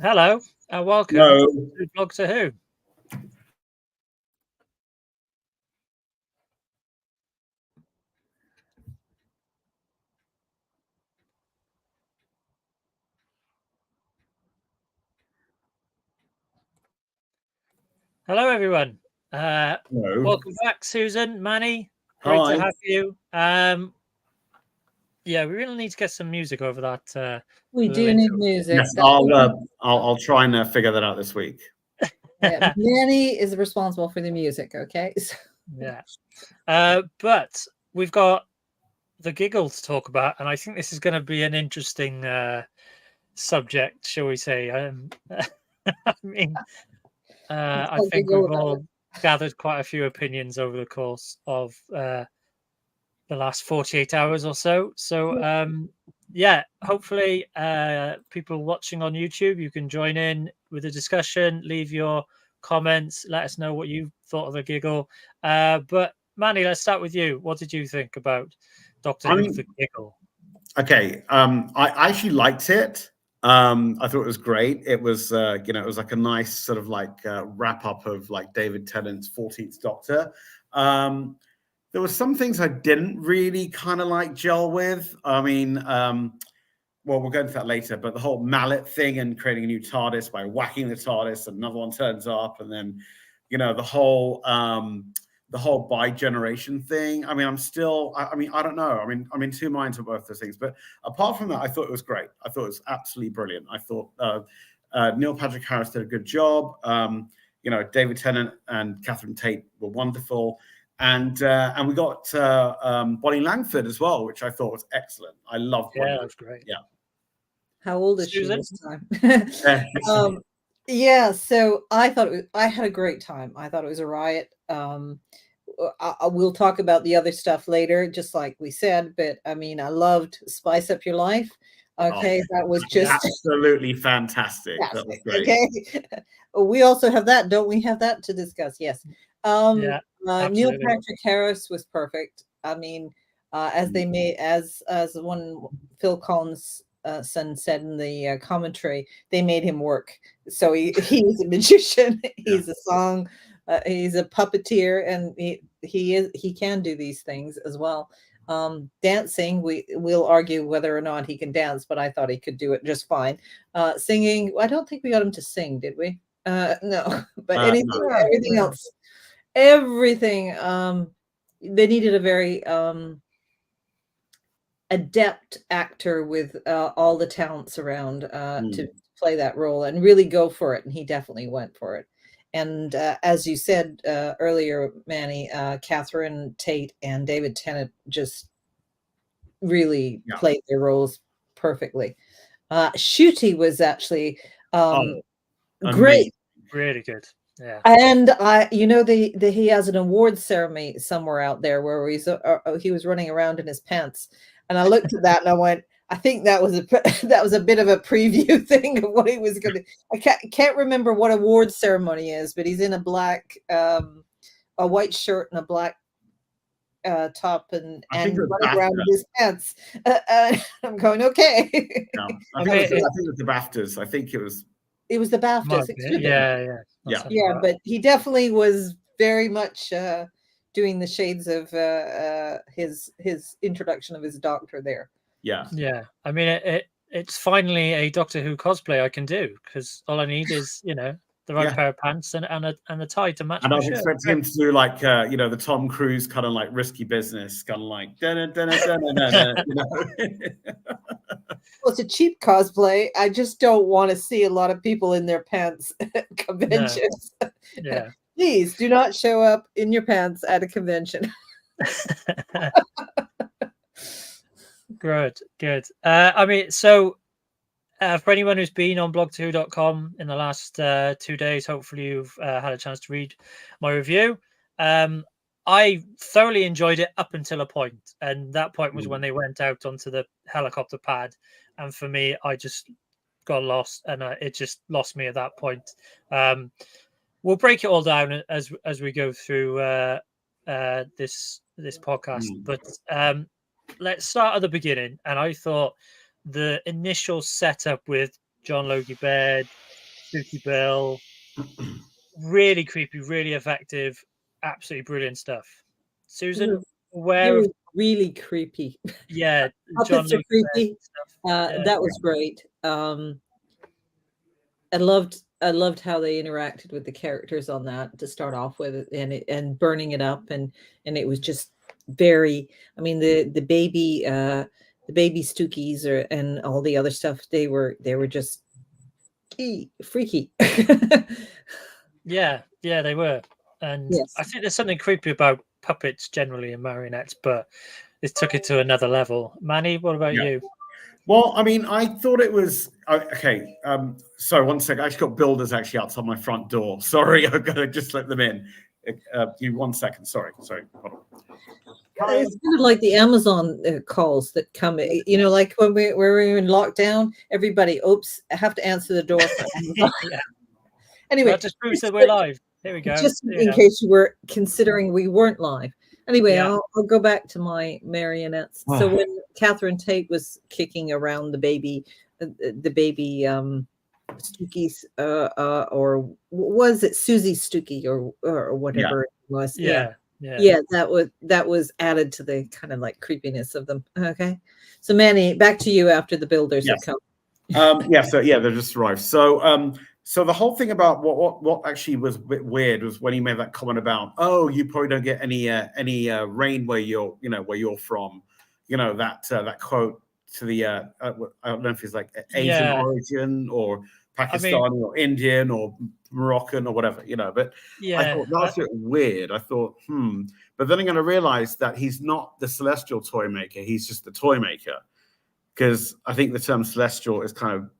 Hello and welcome No. to BlogtorWho. Hello, everyone. No. Welcome back, Susan, Manny. Great Hi. to have you. Yeah, we really need to get some music over that. We do need music. Yes, I'll try and figure that out this week. Yeah, Manny is responsible for the music. Okay. Yeah. But we've got the Giggle to talk about, and I think this is going to be an interesting subject, shall we say? I mean, I think we've all gathered quite a few opinions over the course of the last 48 hours or so. So, yeah, hopefully people watching on YouTube, you can join in with the discussion, leave your comments, let us know what you thought of the Giggle. But Manny, let's start with you. What did you think about Doctor Who, the Giggle? Okay, I actually liked it. I thought it was great. It was, it was like a nice sort of like wrap up of like David Tennant's 14th Doctor. There were some things I didn't really kind of like gel with. I mean, well, we'll go into that later, but the whole mallet thing and creating a new TARDIS by whacking the TARDIS, and another one turns up, and then, the whole bi-generation thing. I mean, I don't know. I mean, I'm in two minds of both those things. But apart from that, I thought it was great. I thought it was absolutely brilliant. I thought Neil Patrick Harris did a good job. David Tennant and Catherine Tate were wonderful. And we got Bonnie Langford as well, which I thought was excellent. I loved Bonnie. Yeah, that was great. Yeah. How old is Susan? She this time? Yeah, so I thought I had a great time. I thought it was a riot. We'll talk about the other stuff later, just like we said. But I mean, I loved Spice Up Your Life. Okay, that was just absolutely fantastic. That was great. Okay, we also have that, don't we? Have that to discuss? Yes. Yeah, Neil Patrick Harris was perfect. I mean, as they made as one Phil Collins son said in the commentary, they made him work. So he's a magician. He's a song. He's a puppeteer, and he can do these things as well. Dancing, we'll argue whether or not he can dance, but I thought he could do it just fine. Singing, I don't think we got him to sing, did we? No, but everything else, everything. They needed a very adept actor with all the talents around to play that role and really go for it, and he definitely went for it. And as you said earlier, Manny, Catherine Tate and David Tennant just really played their roles perfectly. Ncuti was actually great, really good. Yeah, and he has an awards ceremony somewhere out there where he was running around in his pants, and I looked at that and I went, I think that was a bit of a preview thing of what he was going to. I can't remember what awards ceremony is, but he's in a black, a white shirt and a black top and running around with his pants. I'm going, okay. No, I think it was the BAFTAs. I think it was. It was the BAFTAs. Yeah. But he definitely was very much doing the shades of his introduction of his doctor there. Yeah. I mean, it's finally a Doctor Who cosplay I can do, because all I need is the right pair of pants and a tie to match. And I was expecting him to do like the Tom Cruise kind of like risky business, kind of like Well, it's a cheap cosplay. I just don't want to see a lot of people in their pants at conventions. No. Yeah. Please do not show up in your pants at a convention. Good. I mean, so for anyone who's been on BlogtorWho.com in the last 2 days, hopefully you've had a chance to read my review. I thoroughly enjoyed it up until a point, and that point was when they went out onto the helicopter pad, and for me, I just got lost, and it just lost me at that point. We'll break it all down as we go through this podcast, but let's start at the beginning. And I thought the initial setup with John Logie Baird Stooky Bill. Really creepy, really effective, absolutely brilliant stuff. Susan, aware of really creepy. Yeah, Puppets are creepy. That was great. I loved how they interacted with the characters on that to start off with, and burning it up, and it was just very. I mean, the baby Stookies and all the other stuff. They were just freaky. Yeah, they were, and Yes. I think there's something creepy about puppets generally and marionettes, but this took it to another level. Manny, what about you? Well, I mean, I thought it was okay. Sorry, one sec. I actually got builders actually outside my front door. Sorry, I've got to just let them in. You 1 second. Sorry. Hold on. It's kind of like the Amazon calls that come. You know, like when we were in lockdown, everybody, oops, I have to answer the door for Amazon. Yeah. Anyway, that just proves that we're live. Here we go. Just in case you were considering we weren't live. Anyway, I'll go back to my marionettes. So when Catherine Tate was kicking around the baby Stookies, or was it Susie Stookie or whatever it was? Yeah, that was added to the kind of like creepiness of them. Okay, so Manny, back to you after the builders have come. They just arrived. So the whole thing about what actually was a bit weird was when he made that comment about, oh, you probably don't get any rain where you're from, that quote to the I don't know if it's like Asian origin or Pakistani or Indian or Moroccan or whatever, but I thought that was a bit weird. I thought, but then I'm going to realize that he's not the celestial toy maker, he's just the toy maker, because I think the term celestial is kind of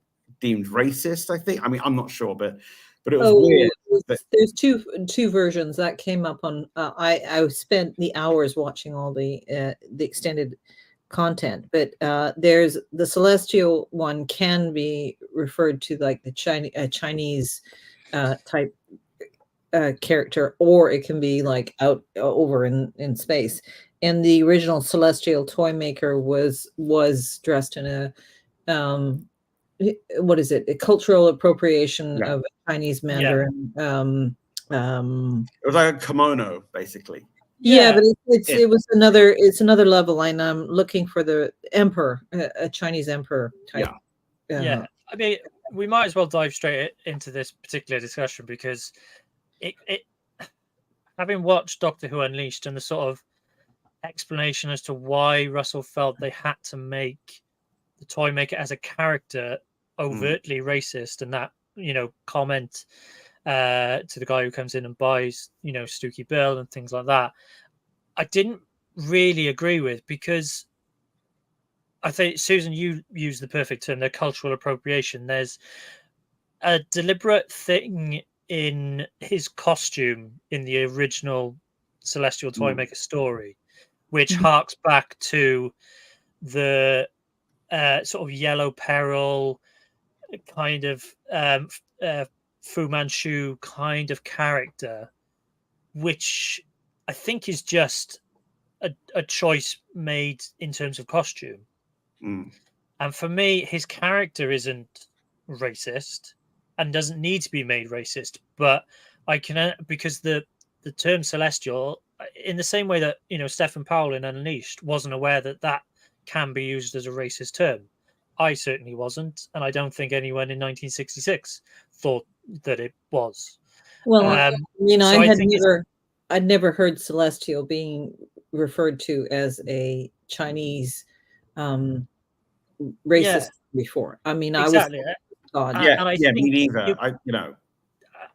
deemed racist. I mean, I'm not sure, but it was weird. There's two versions that came up on. I spent the hours watching all the extended content, but there's the celestial one can be referred to like the Chinese type character, or it can be like out over in space. And the original celestial toy maker was dressed in a what is it? A cultural appropriation of a Chinese Mandarin. It was like a kimono, basically. Yeah, but it's another level, and I'm looking for the emperor, a Chinese emperor type. I mean, we might as well dive straight into this particular discussion, because it having watched Doctor Who Unleashed and the sort of explanation as to why Russell felt they had to make the toy maker as a character overtly racist, and that comment to the guy who comes in and buys Stooky Bill and things like that, I didn't really agree with, because I think, Susan, you used the perfect term, the cultural appropriation. There's a deliberate thing in his costume in the original Celestial Toymaker story, which harks back to the sort of Yellow Peril kind of Fu Manchu kind of character, which I think is just a choice made in terms of costume. And for me, his character isn't racist and doesn't need to be made racist, but I can, because the term celestial, in the same way that Stephen Powell in Unleashed wasn't aware that can be used as a racist term, I certainly wasn't, and I don't think anyone in 1966 thought that it was. Well, I'd never heard celestial being referred to as a Chinese racist before. I mean, exactly. Me neither.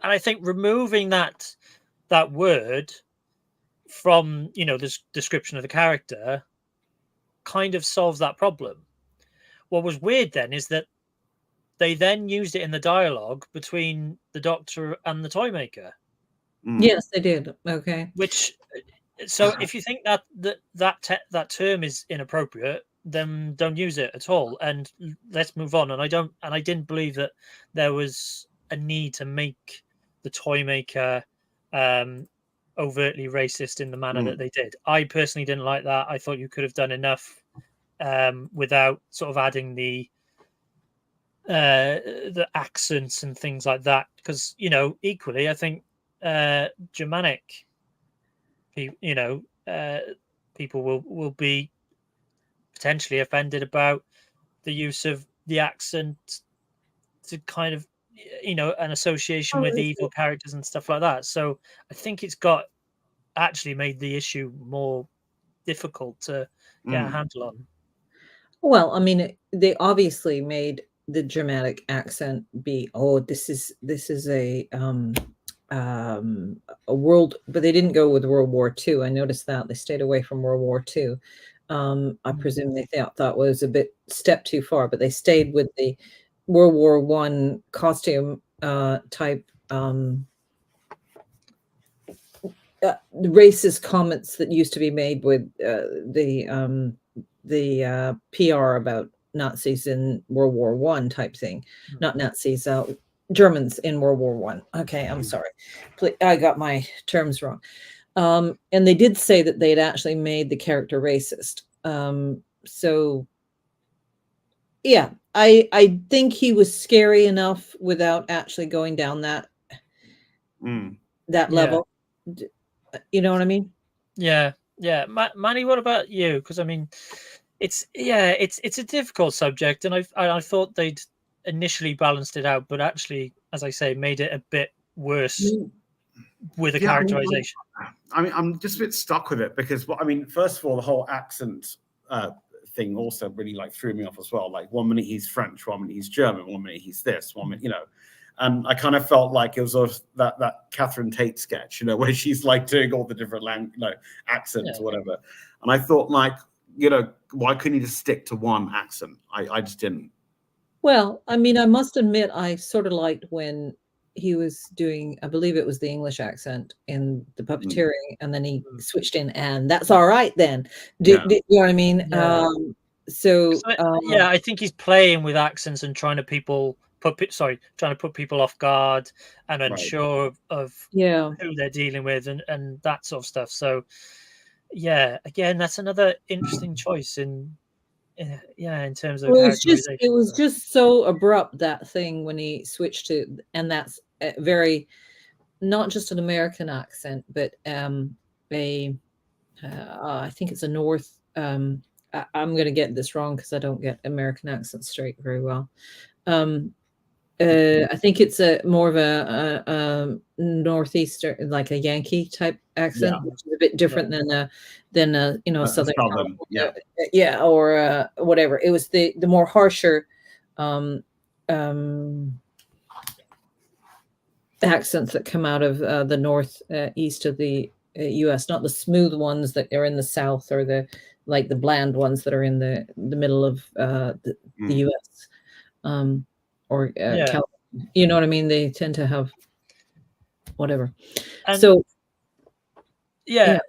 And I think removing that word from the description of the character kind of solves that problem. What was weird then is that they then used it in the dialogue between the Doctor and the toy maker. Yes, they did. Okay. So if you think that term is inappropriate, then don't use it at all, and let's move on. And I didn't believe that there was a need to make the toy maker overtly racist in the manner that they did. I personally didn't like that. I thought you could have done enough without sort of adding the the accents and things like that, because equally I think Germanic people will be potentially offended about the use of the accent to kind of an association with evil characters and stuff like that. So I think it's actually made the issue more difficult to get a handle on. Well, I mean, they obviously made the Germanic accent be, this is a world, but they didn't go with World War II. I noticed that they stayed away from World War II. I presume they thought was a bit step too far, but they stayed with the World War I costume type racist comments that used to be made with the PR about Nazis in World War I type thing. Not Nazis, Germans in World War One. Okay, I'm sorry. I got my terms wrong. And they did say that they had actually made the character racist. So yeah, I think he was scary enough without actually going down that level. You know what I mean? Yeah. Manny, what about you? Because I mean, it's a difficult subject, and I thought they'd initially balanced it out, but actually, as I say, made it a bit worse with the characterization. I mean, I'm just a bit stuck with it because, first of all, the whole accent thing also really threw me off as well. Like 1 minute he's French, 1 minute he's German, 1 minute he's this, 1 minute, And I kind of felt like it was sort of that Catherine Tate sketch, where she's doing all the different accents or whatever. And I thought why couldn't you just stick to one accent? I just didn't. Well, I mean, I must admit, I sort of liked when he was doing, I believe it was the English accent in the puppeteering, and then he switched in, and that's all right then. You know what I mean? Yeah. I think he's playing with accents and trying to put people off guard and unsure of who they're dealing with and that sort of stuff. So again, that's another interesting choice in terms of it was just so abrupt, that thing when he switched to, and that's very not just an American accent, but I think it's a North. I'm going to get this wrong because I don't get American accents straight very well. I think it's more of a northeastern, like a Yankee type accent, which is a bit different than a Southern California, or whatever. It was the more harsher accents that come out of the northeast of the U.S., not the smooth ones that are in the South, or the bland ones that are in the middle of the U.S. Or California. You know what I mean? They tend to have whatever. And so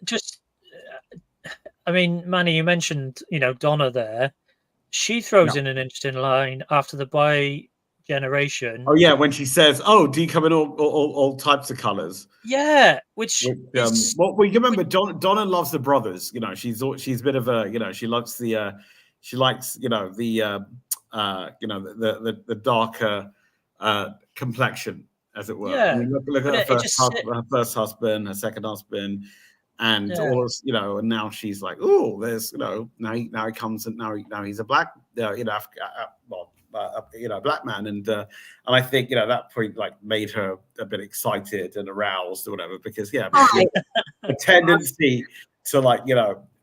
just I mean, Manny, you mentioned Donna there. She throws in an interesting line after the bi-generation. Oh yeah, when she says, "Oh, do you come in all types of colors?" Yeah, you remember Donna loves the brothers. She's a bit of a she likes the the darker complexion, as it were. Yeah. Look at her first husband, her second husband, and all this, and now she's like, oh, there's, now he comes and now he's a black, black man, and I think that point made her a bit excited and aroused or whatever, because a tendency to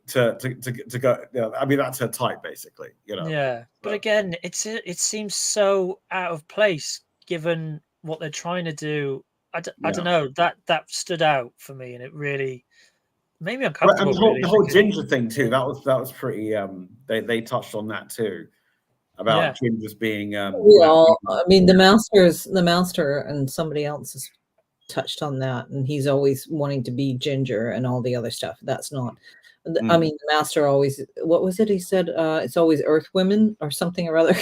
to go, I mean, that's her type, basically, but again, it seems so out of place given what they're trying to do. I don't know, that stood out for me, and it really made me uncomfortable. And the whole ginger thing too, that was pretty they touched on that too, about gingers being I mean, the master and somebody else has touched on that, and he's always wanting to be ginger and all the other stuff. That's not I mean, the master always, what was it he said? It's always earth women or something or other.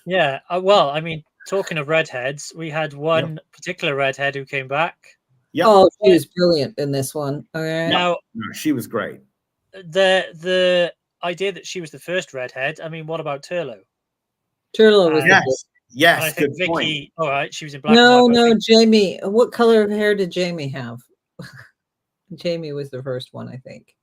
Well, I mean, talking of redheads, we had one particular redhead who came back. Oh, she was brilliant in this one. Okay. Now, she was great. The idea that she was the first redhead, I mean, what about Turlo? Turlo was Yes, the yes, I think good point. Vicky. All right, she was in black no, and white. but I no, think- Jamie. What color of hair did Jamie have? Jamie was the first one, I think.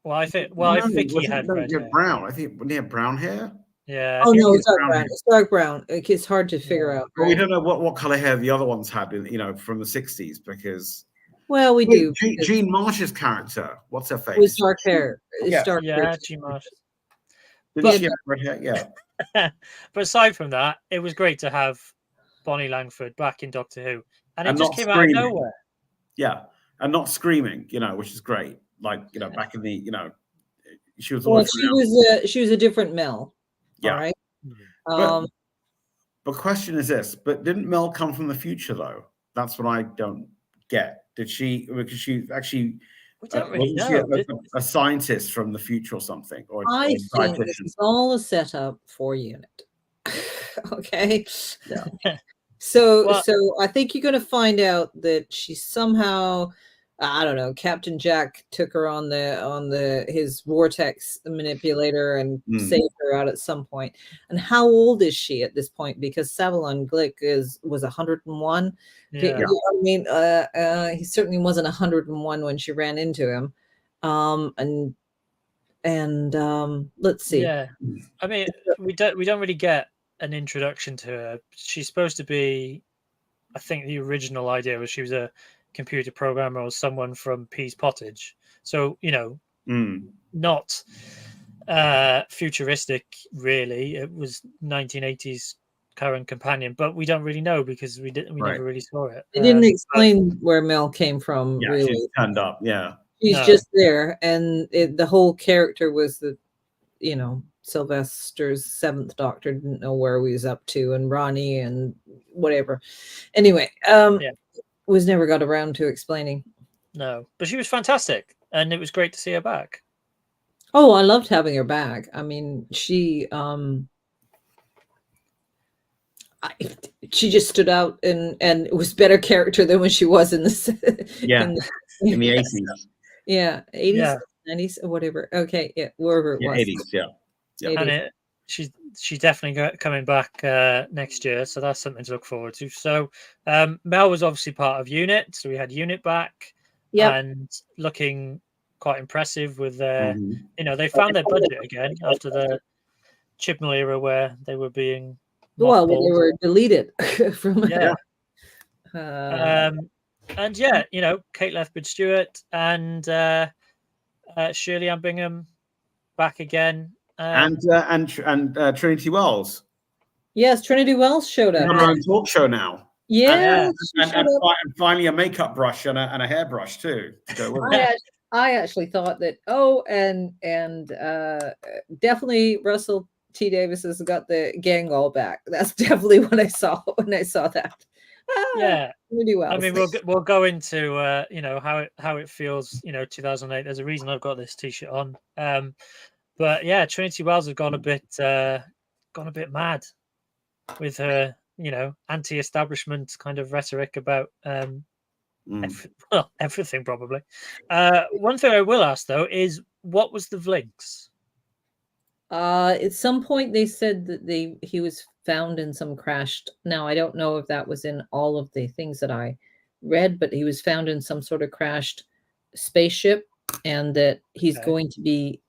Well, I think No, Vicky was it- had no, red yeah, hair. brown. I think he had brown hair. Yeah. I Oh think no, he it's had dark brown brown. hair. It's dark brown. It's hard to figure out. But we Right? don't know what color hair the other ones had, from the 60s, because Well, we do. because Jean Marsh's character, what's her it face? was dark hair. It's Yeah. dark Yeah, hair. G Marsh. Didn't Yeah, she have red hair? Yeah. But aside from that, it was great to have Bonnie Langford back in Doctor Who, and it And just not came out of screaming. nowhere. Yeah. And not screaming, which is great. Like, back in the, she was Well, always she was a different Mel. Yeah. All right. But question is this, but didn't Mel come from the future though? That's what I don't get. Did she, because she actually We don't really wasn't know. she a scientist from the future or something? Or I a think this dietitian? is all a setup for Unit. Okay. Yeah. So Well- I think you're going to find out that she somehow, I don't know, Captain Jack took her on his vortex manipulator and saved her out at some point. And how old is she at this point? Because Savalon Glick was 101. Yeah. I mean, he certainly wasn't 101 when she ran into him. Let's see. Yeah. I mean, we don't really get an introduction to her. She's supposed to be, I think the original idea was she was a computer programmer or someone from Pease Pottage. So, not futuristic really. It was 1980s current companion, but we don't really know because we never really saw it. They didn't explain where Mel came from, Yeah, really. she turned up, yeah. She's just there, and the whole character was that, Sylvester's Seventh Doctor didn't know where he was up to, and Ronnie and whatever. Anyway, was never got around to explaining. No, but she was fantastic, and it was great to see her back. Oh, I loved having her back. I mean, she just stood out, and it was better character than when she was in the in the 80s. Yeah, 80s, 90s, or whatever. Okay, yeah, wherever it was. 80s, yeah. 80s. And she's definitely coming back next year, so that's something to look forward to. So Mel was obviously part of Unit, so we had Unit back, and looking quite impressive with their, they found their budget again after the Chibnall era where they were being when they were deleted from and Kate Lethbridge-Stewart and Shirley Ann Bingham back again, and Trinity Wells. Yes, Trinity Wells showed up. Her own talk show now. Yeah, and finally a makeup brush and a hairbrush too to go with it. I actually thought that. Oh, and definitely Russell T. Davis has got the gang all back. That's definitely what I saw when I saw that. Really well. I mean, we'll go into how it feels. 2008. There's a reason I've got this T-shirt on. But yeah, Trinity Wells has gone a bit mad with her, anti-establishment kind of rhetoric about everything probably. One thing I will ask though is, what was the Vlinks? At some point they said that he was found in some crashed. Now I don't know if that was in all of the things that I read, but he was found in some sort of crashed spaceship, and that he's going to be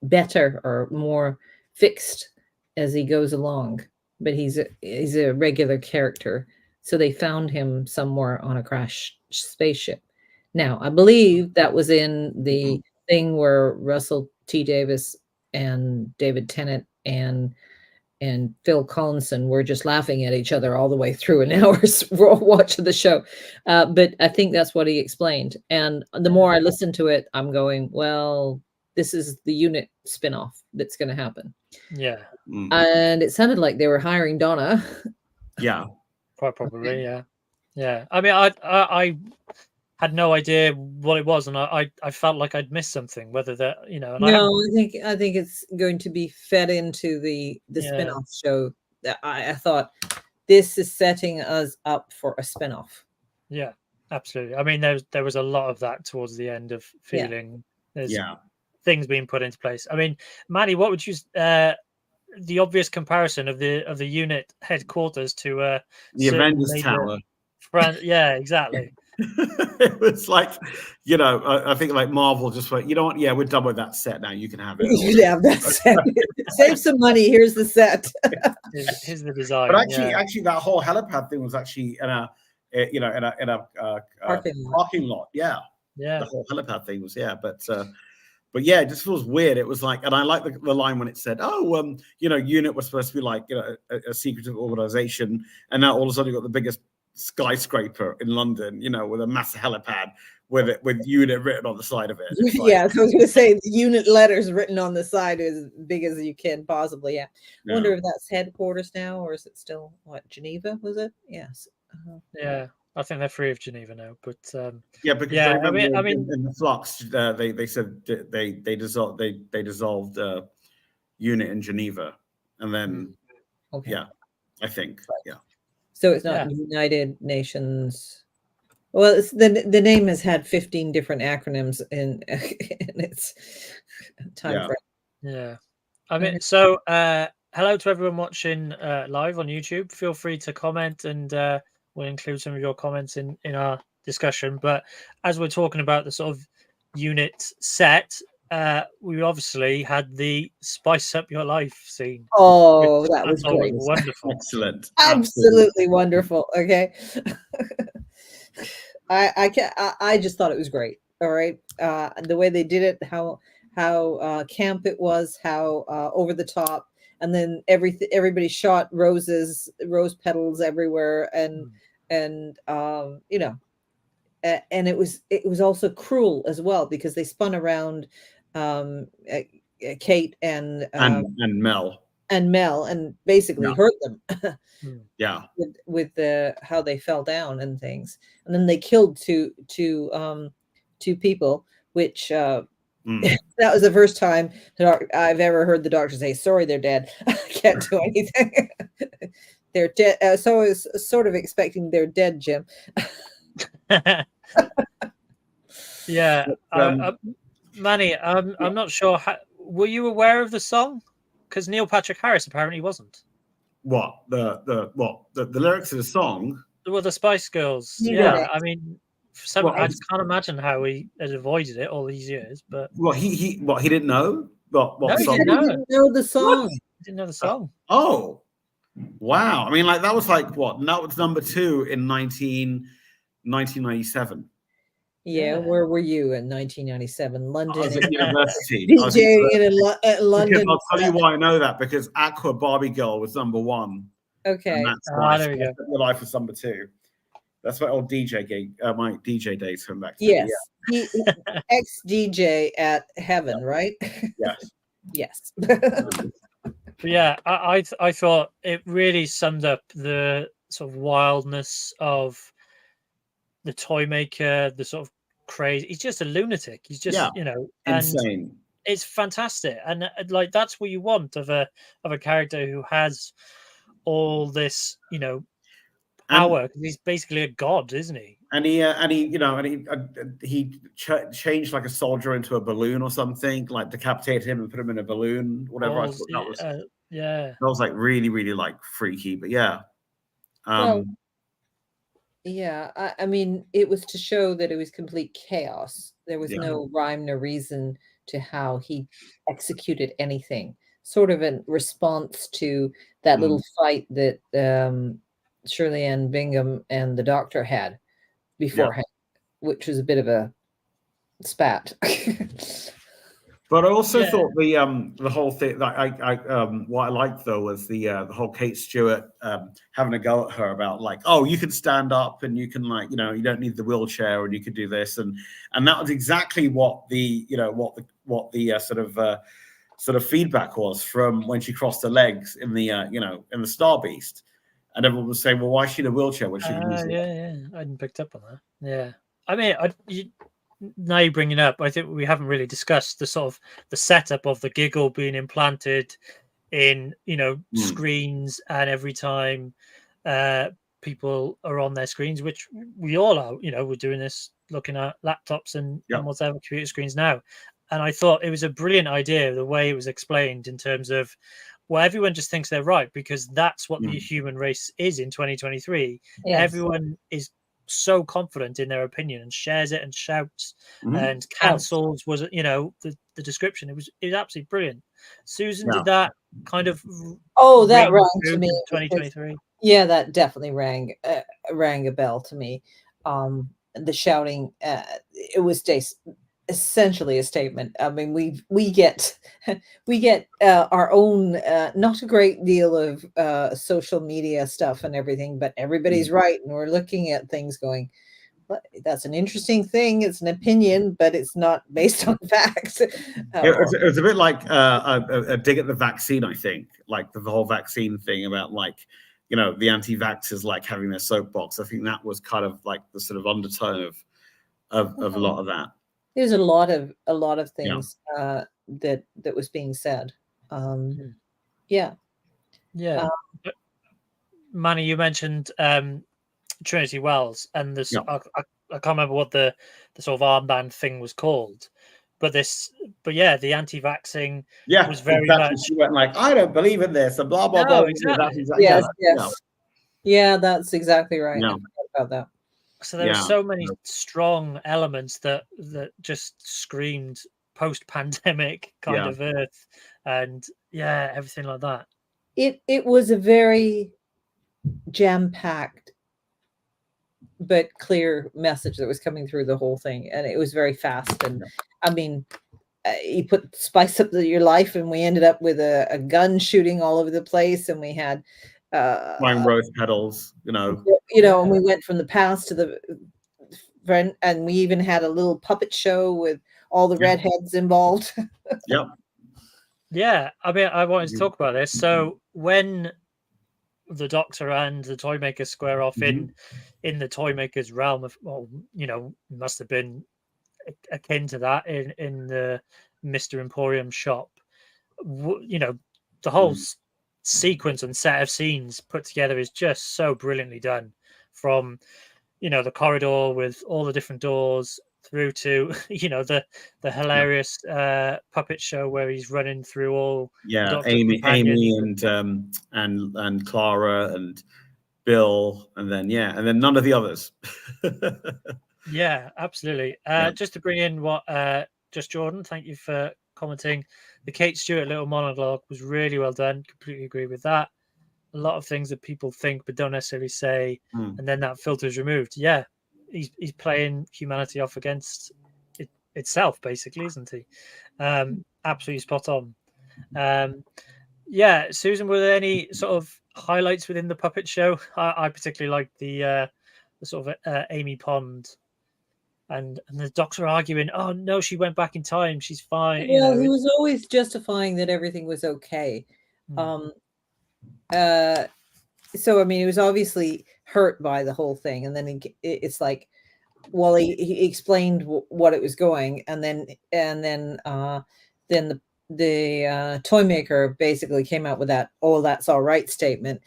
better or more fixed as he goes along. But he's a regular character, so they found him somewhere on a crashed spaceship. Now I believe that was in the thing where Russell T. Davis and David Tennant and Phil Collinson were just laughing at each other all the way through an hour's watch of the show. But I think that's what he explained. And the more I listen to it, I'm going, well, this is the Unit spinoff that's going to happen. Yeah. And it sounded like they were hiring Donna. Yeah. Quite probably, yeah. I mean, I had no idea what it was, and I felt like I'd missed something. Whether that, I think it's going to be fed into the spin-off show. That I thought this is setting us up for a spin-off. Yeah, absolutely. I mean, there was a lot of that towards the end of feeling. There's things being put into place. I mean, Manny, what would you the obvious comparison of the unit headquarters to the Avengers Tower. Yeah, exactly. It was like, you know, I think like Marvel just went, you know what? Yeah, we're done with that set now. You can have it. You can have that set. Save some money. Here's the set. Here's the design. But actually, that whole helipad thing was actually in a parking lot. Yeah. The whole helipad thing was, but yeah, it just feels weird. It was like, and I like the line when it said, "Oh, you know, unit was supposed to be like, you know, a secretive organization, and now all of a sudden you got the biggest skyscraper in London, you know, with a massive helipad with unit written on the side of it." Like, yeah, so I was going to say unit letters written on the side as big as you can possibly. Yeah, I wonder if that's headquarters now, or is it still Geneva? Was it? Yes. Yeah. I think they're free of Geneva now, but because I mean, in the flux, they said they dissolved unit in Geneva, and then I think So it's not United Nations. Well, it's the name has had 15 different acronyms in its time frame. Yeah, I mean, so hello to everyone watching live on YouTube. Feel free to comment and. We'll include some of your comments in our discussion. But as we're talking about the sort of unit set, we obviously had the Spice Up Your Life scene. Oh, that was great. Wonderful. Excellent. Absolutely wonderful. Okay. I just thought it was great. All right. The way they did it, how camp it was, how over the top. And then everybody shot rose petals everywhere, and you know, and it was also cruel as well, because they spun around Kate and Mel and basically hurt them. with the how they fell down and things, and then they killed two people, which. That was the first time I've ever heard the doctor say, "Sorry, they're dead. I can't do anything." They're dead. So I was sort of expecting they're dead, Jim. Yeah, Manny, I'm not sure. Were you aware of the song? Because Neil Patrick Harris apparently wasn't. What the lyrics of the song? Well, the Spice Girls. Yeah, I mean. I just can't imagine how he has avoided it all these years. But he didn't know. No, he didn't know the song. He didn't know the song. Oh, wow! I mean, like that was like what? And that was number 2 in 1997. Yeah, where were you in 1997? London. I was at university. DJing in London. I'll tell you why I know that, because Aqua Barbie Girl was number 1. Okay. And that's why there we go. Your Life was number 2. That's my old DJ gig. My DJ days come back. Yes, he ex-DJ at Heaven, right? Yes. Yes. Yeah, I thought it really summed up the sort of wildness of the toy maker, the sort of crazy. He's just a lunatic. He's just you know, insane. It's fantastic, and like that's what you want of a character who has all this, you know. Power, because he's basically a god, isn't he? And he changed like a soldier into a balloon or something, like decapitated him and put him in a balloon, whatever. I thought that was that was like really, really like freaky, but I mean, it was to show that it was complete chaos. There was no rhyme, no reason to how he executed anything. Sort of in response to that little fight that Shirley Ann Bingham and the doctor had beforehand, which was a bit of a spat. But I also thought the whole thing that I what I liked though was the whole Kate Stewart having a go at her about like, oh, you can stand up and you can like, you know, you don't need the wheelchair and you could do this, and that was exactly what the sort of feedback was from when she crossed her legs in the in the Star Beast. And everyone was saying, well, why is she in a wheelchair when she can use it? Yeah. I hadn't picked up on that. Yeah. I mean, now you bring it up, I think we haven't really discussed the sort of the setup of the Giggle being implanted in, you know, screens, and every time people are on their screens, which we all are, you know, we're doing this looking at laptops and whatever computer screens now. And I thought it was a brilliant idea, the way it was explained in terms of well, everyone just thinks they're right because that's what the human race is in 2023. Yes. Everyone is so confident in their opinion and shares it and shouts and cancels. Was it, the description? It was absolutely brilliant. Susan did that kind of. Oh, that rang to me. 2023. Yeah, that definitely rang a bell to me. The shouting, it was essentially a statement. I mean, we get our own not a great deal of social media stuff and everything, but everybody's right, and we're looking at things going, that's an interesting thing. It's an opinion, but it's not based on facts. It was a bit like a dig at the vaccine, I think, like the whole vaccine thing about like, the anti-vaxxers like having their soapbox. I think that was kind of like the sort of undertone of a lot of that. There's a lot of things that was being said. Yeah. Manny, you mentioned Trinity Wells, and this I can't remember what the sort of armband thing was called, but the anti-vaxxing was very much. She went like, I don't believe in this, and blah blah blah. Exactly. Yes. Yeah, that's exactly right. Yeah. I forgot about that. So there were so many strong elements that just screamed post-pandemic kind of Earth, and everything like that. It was a very jam-packed but clear message that was coming through the whole thing, and it was very fast. And I mean, you put spice up your life, and we ended up with a gun shooting all over the place, and we had flying rose petals, and we went from the past to the front, and we even had a little puppet show with all the redheads involved. Yeah, I mean, I wanted to talk about this. So when the Doctor and the Toymaker square off in the Toymaker's realm of, must have been akin to that in the Mr. Emporium shop. The whole sequence and set of scenes put together is just so brilliantly done. From the corridor with all the different doors through to the hilarious puppet show where he's running through all Amy and Clara and Bill and then none of the others. Absolutely. Just to bring in what Just Jordan, thank you for commenting. The Kate Stewart little monologue was really well done. Completely agree with that. A lot of things that people think but don't necessarily say, and then that filter is removed. He's playing humanity off against itself, basically, isn't he? Absolutely spot on. Susan, were there any sort of highlights within the puppet show? I particularly liked the sort of Amy Pond and the Doctor arguing, oh no, she went back in time, she's fine. Well, he was always justifying that everything was okay. So I mean, he was obviously hurt by the whole thing, and then it's like, well, he explained what it was going, and then the Toymaker basically came out with that, oh, that's all right statement,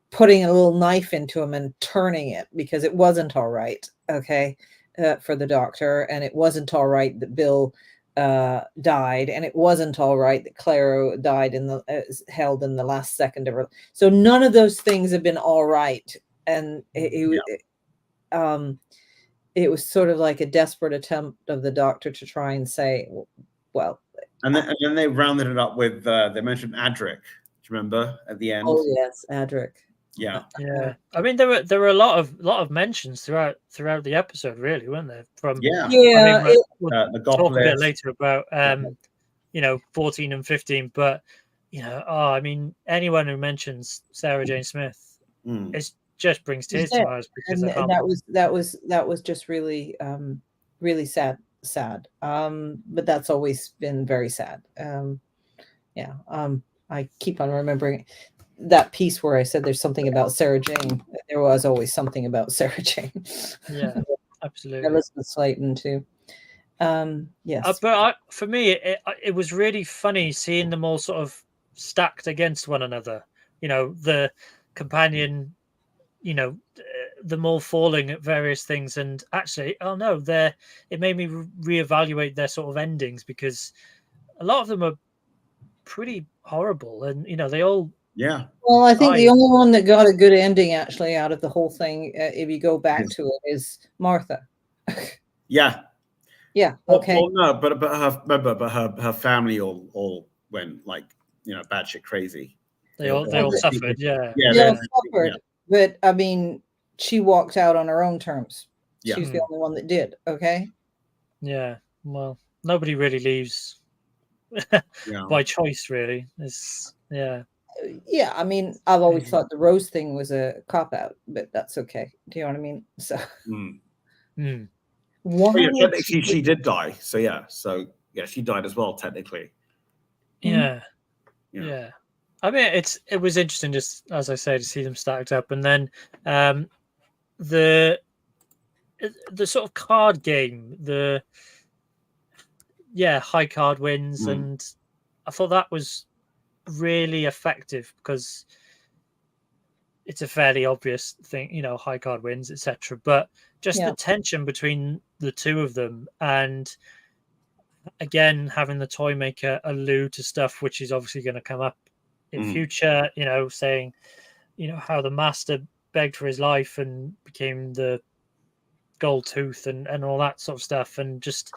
putting a little knife into him and turning it, because it wasn't all right, for the Doctor, and it wasn't all right that Bill died, and it wasn't all right that Clara died held in the last second of her. So none of those things have been all right, and it was sort of like a desperate attempt of the Doctor to try and say, well. And then they rounded it up with they mentioned Adric. Do you remember at the end? Oh yes, Adric. Yeah. I mean, there were a lot of mentions throughout the episode, really, weren't there? We'll talk a bit later about 14 and 15, but I mean, anyone who mentions Sarah Jane Smith, it just brings tears to my eyes, because and that was just really really sad. But that's always been very sad. I keep on remembering that piece where I said there's something about Sarah Jane. There was always something about Sarah Jane. Yeah, absolutely. Elizabeth Slaton too. Yes. But for me, it was really funny seeing them all sort of stacked against one another. The companion, them all falling at various things, and actually, it made me reevaluate their sort of endings, because a lot of them are pretty horrible, and they all. Yeah. Well, I think the I- only one that got a good ending actually out of the whole thing, if you go back to it, is Martha. Yeah. Yeah. Well, Okay. well, no, but her family all went like batshit crazy. They all suffered. Yeah. Yeah. They all they- suffered, but I mean, she walked out on her own terms. Yeah. She's the only one that did. Okay. Yeah. Well, nobody really leaves Yeah. by choice, really. It's Yeah, I mean, I've always Crazy. thought the Rose thing was a cop out, but that's okay. Do you know what I mean? So Mm. Oh, yeah, why technically she did die. So yeah. So yeah, she died as well, technically. Yeah. Yeah. Yeah. I mean, it was interesting, just as I say, to see them stacked up, and then the sort of card game, high card wins, and I thought that was really effective because it's a fairly obvious thing, high card wins, etc. But just the tension between the two of them, and again having the toy maker allude to stuff which is obviously going to come up in future, saying how the master begged for his life and became the gold tooth and all that sort of stuff, and just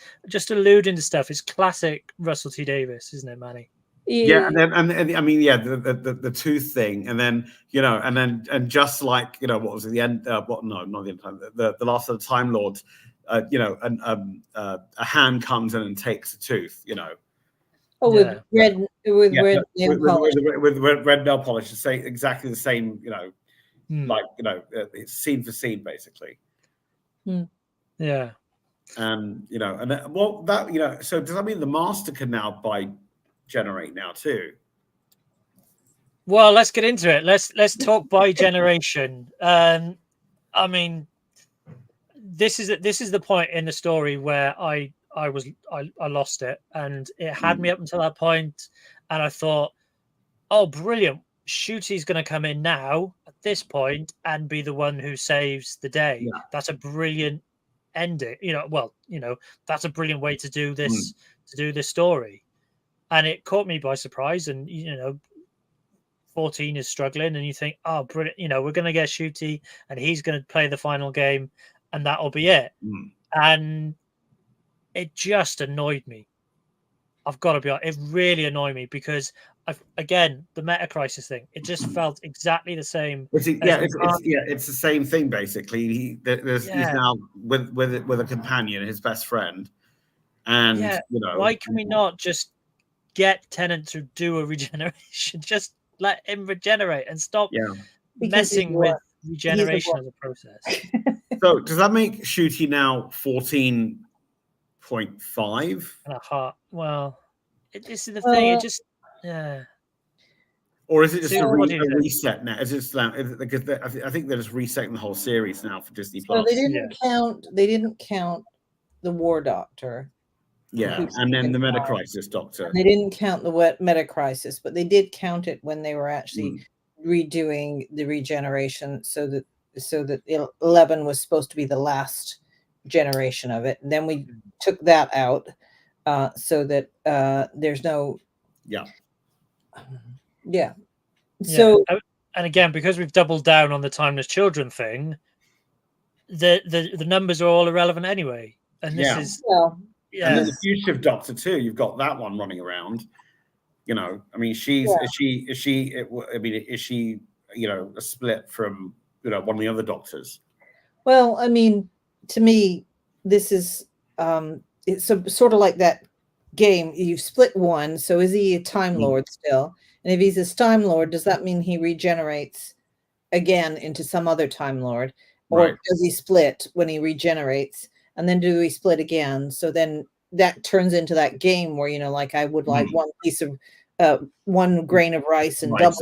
alluding to stuff is classic Russell T Davies, isn't it, Manny? Yeah, and then and I mean, yeah, the tooth thing, and then and just like what was it, the end? What? No, not the end time. The last of the Time Lords. A hand comes in and takes the tooth. Oh, with red nail polish. With red nail polish, to say exactly the same. Like it's scene for scene, basically. Yeah. And that so does that mean the master can now generate now too? Well, let's get into it. Let's talk by generation. I mean, this is the point in the story where I lost it, and it had me up until that point, and I thought, oh, brilliant, Shooty's going to come in now at this point and be the one who saves the day. Yeah. That's a brilliant ending. That's a brilliant way to do this story, and it caught me by surprise. And 14 is struggling, and you think, oh, brilliant, we're going to get Shooty and he's going to play the final game and that'll be it. And it just annoyed me. I've got to be honest, it really annoyed me because again, the meta crisis thing, it just felt exactly the same. It's the same thing basically. He's now with a companion, his best friend, and why can we not just get Tennant to do a regeneration? Just let him regenerate and stop messing with regeneration as a process. So does that make Shooty now 14.5? Well, this is the thing. It just Or is it just a reset now? Is it because I think they're just resetting the whole series now for Disney Plus? So they didn't count the War Doctor. Yeah, and then the Meta Crisis Doctor. They didn't count the Meta Crisis, but they did count it when they were actually redoing the regeneration, so that 11 was supposed to be the last generation of it. And then we took that out so that there's no. So and again, because we've doubled down on the Timeless Children thing, the numbers are all irrelevant anyway. And this is and then the Fugitive Doctor too. You've got that one running around. I mean, is she a split from one of the other Doctors? Well, I mean, to me, this is it's sort of like that game. You've split one, so is he a Time Lord still? And if he's a Time Lord, does that mean he regenerates again into some other Time Lord, or does he split when he regenerates? And then do we split again? So then that turns into that game where, like I would like one piece of one grain of rice and double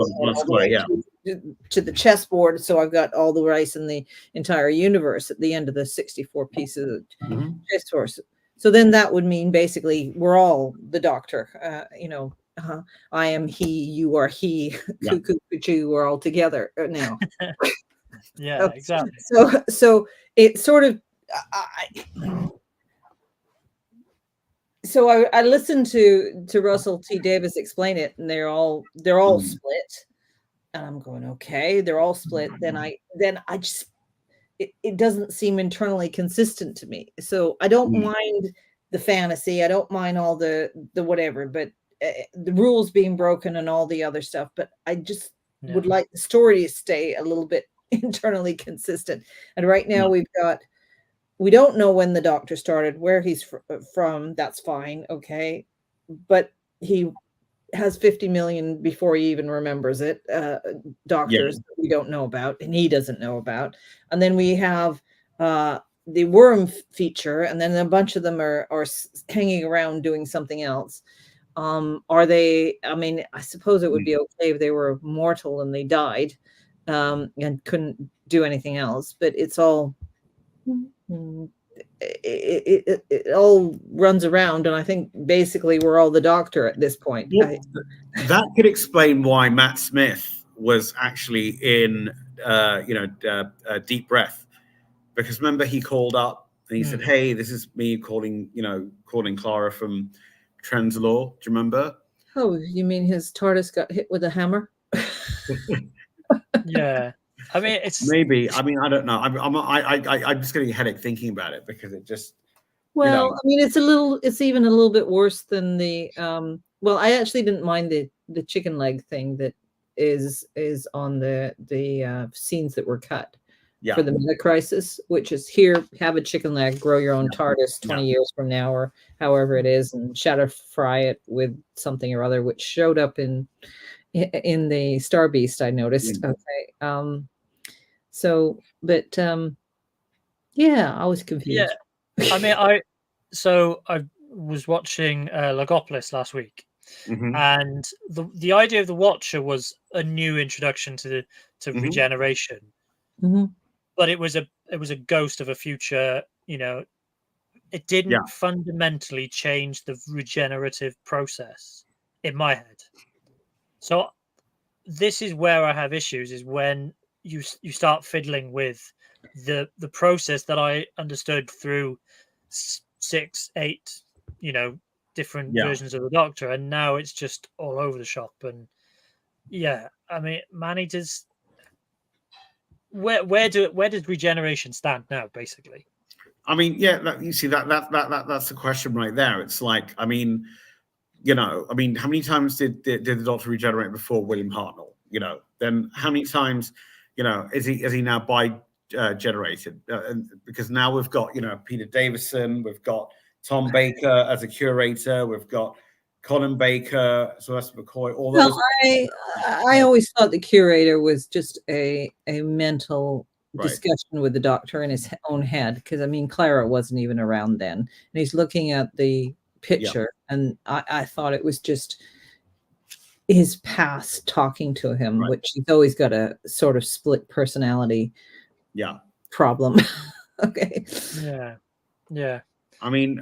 to the chessboard. So I've got all the rice in the entire universe at the end of the 64 pieces of chessboard. So then that would mean basically we're all the Doctor, I am he, you are he, cuckoo, cuckoo, we're all together now. Exactly. So it sort of, so I listened to Russell T Davis explain it, and they're all split, and I'm going, okay, they're all split. Then I just it doesn't seem internally consistent to me. So I don't mind the fantasy, I don't mind all the whatever, but the rules being broken and all the other stuff. But I just would like the story to stay a little bit internally consistent. And right now we don't know when the Doctor started, where he's from. That's fine, okay, but he has 50 million before he even remembers it. Doctors that we don't know about, and he doesn't know about. And then we have the worm feature, and then a bunch of them are hanging around doing something else. Are they? I mean, I suppose it would be okay if they were mortal and they died and couldn't do anything else. But it's all. It all runs around, and I think basically we're all the Doctor at this point. Well, that could explain why Matt Smith was actually in Deep Breath, because remember he called up and he said, "Hey, this is me calling Clara from Trenzalore." Do you remember? Oh, you mean his TARDIS got hit with a hammer? Yeah. I mean, it's maybe. I mean, I don't know. I'm just getting a headache thinking about it, because it just. Well, I mean, it's even a little bit worse than the. Well, I actually didn't mind the chicken leg thing that is on the scenes that were cut for the Meta Crisis, which is here, have a chicken leg, grow your own TARDIS 20 years from now, or however it is, and shadow fry it with something or other, which showed up in the Star Beast, I noticed. Okay. So, but yeah, I was confused. Yeah, I mean, I was watching Logopolis last week, and the idea of the Watcher was a new introduction to regeneration, but it was a ghost of a future. It didn't fundamentally change the regenerative process in my head. So this is where I have issues, is when you start fiddling with the process that I understood through 6, 8, different versions of the Doctor, and now it's just all over the shop. And I mean, Manny, does where does regeneration stand now, basically? I mean, you see that's the question right there. It's like, I mean, how many times did the Doctor regenerate before William Hartnell? Then how many times, is he now generated? Because now we've got, Peter Davison, we've got Tom Baker as a curator, we've got Colin Baker, Sylvester McCoy, all those. I always thought the curator was just a mental discussion with the Doctor in his own head, because I mean, Clara wasn't even around then, and he's looking at the picture, and I thought it was just his past talking to him, which he's always got a sort of split personality problem. Okay. Yeah. I mean,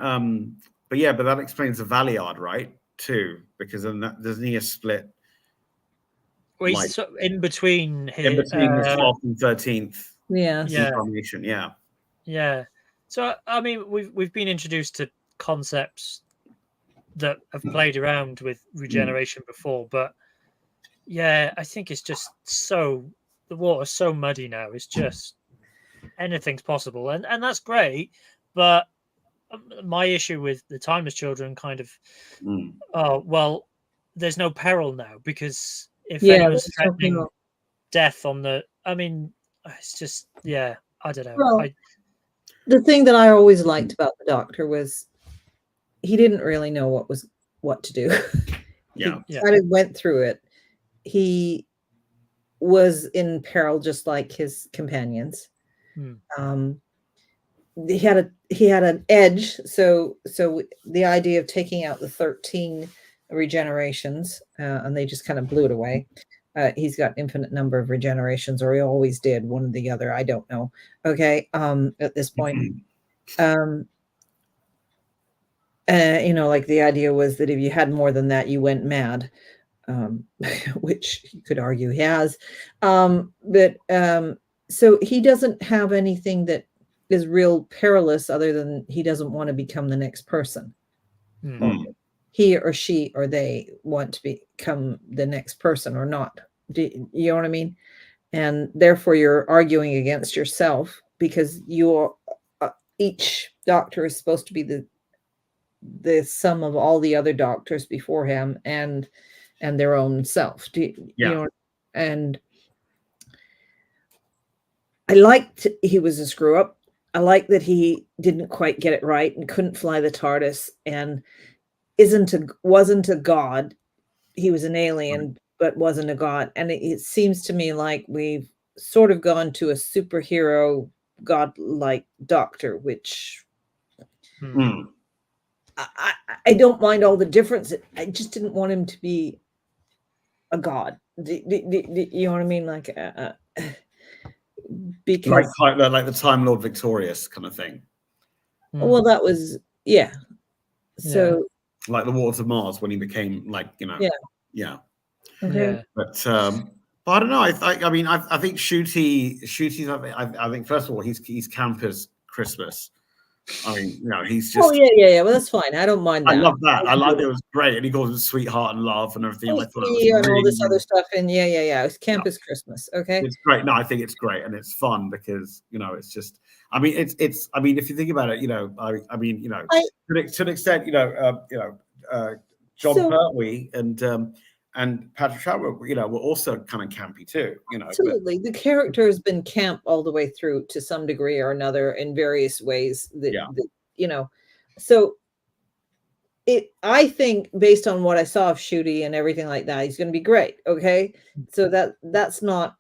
but that explains the Valiard, right? Too, because then doesn't he a split? Well, he's in between the 12th and 13th. Incarnation. Yeah. So I mean, we've been introduced to concepts that have played around with regeneration before, but I think it's just the water's so muddy now. It's just anything's possible, and that's great. But my issue with the Timeless Children kind of, there's no peril now, because if anyone's threatening death on the, I mean, it's just I don't know. Well, the thing that I always liked about the Doctor was he didn't really know what to do. He kind of went through it. He was in peril just like his companions. He had an edge. So the idea of taking out the 13 regenerations, and they just kind of blew it away. He's got infinite number of regenerations, or he always did, one or the other. I don't know. Okay. At this point, like the idea was that if you had more than that, you went mad, which you could argue he has. So he doesn't have anything that is real perilous, other than he doesn't want to become the next person. Mm. he or she or they want to become the next person or not. You know what I mean? And therefore you're arguing against yourself because you're each doctor is supposed to be the sum of all the other doctors before him and their own self. You know? And I liked he was a screw up. I like that he didn't quite get it right and couldn't fly the TARDIS and wasn't a god. He was an alien, but wasn't a god. And it seems to me like we've sort of gone to a superhero god-like doctor, which I don't mind all the difference. I just didn't want him to be a god. You know what I mean? Like because like the Time Lord Victorious kind of thing. Well, that was so like the Waters of Mars when he became like, you know, okay. But I don't know. I mean, I think Shooty's. I think first of all, he's camp as Christmas. I mean, you know, he's just. Oh yeah. Well, that's fine. I don't mind that. I love that. I like it. It was great, and he calls it sweetheart and love and everything. I thought it was and all this other stuff, and yeah. It's camp as Christmas. Okay, it's great. No, I think it's great, and it's fun because you know, it's just. I mean, it's. I mean, if you think about it, you know, I mean, you know, to an extent, you know, John Pertwee and Patrick Troughton, you know, were also kind of campy too, you know. Absolutely, the character has been camp all the way through to some degree or another in various ways. That you know, so I think based on what I saw of Shooty and everything like that, he's going to be great. Okay, so that's not.